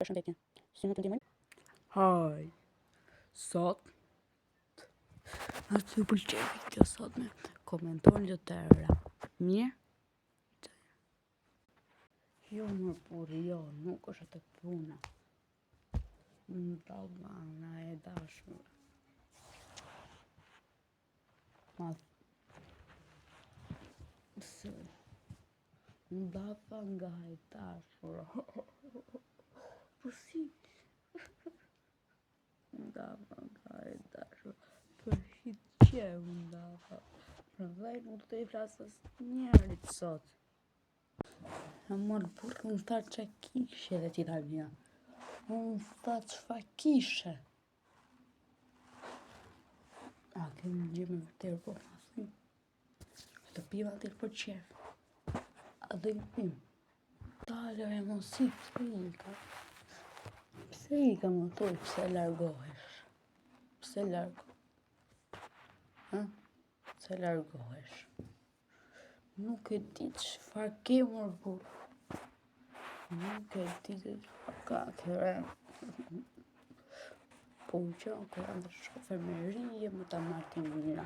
përshëndetje. Si më të ndihmoj? Haj, sot nëse ju pëlqen video sotme, komentoni të tëra. Mirë? Jo më burri, jo, nuk është atë puna. Ndallana e dashur. Ma se ndava nga e dashur. Po si? Ndava nga e dashur. Për hitë që ndava. Prandaj nuk do të i flas asnjërit sot. Amor burr, unë tha që kishe dhe ti tani. Unë tha ç'fa kishe. A kemi gjë me vërtet po thim. Të piva ti për qef. A do i pim? Dale e mos i frika. Pse i ka më thuj, pse largohesh? Pse Pse largohesh? Nuk e di çfarë ke mor burr. Nuk e di çfarë ka këre. Po që kur janë të shofermerie më ta martin mira.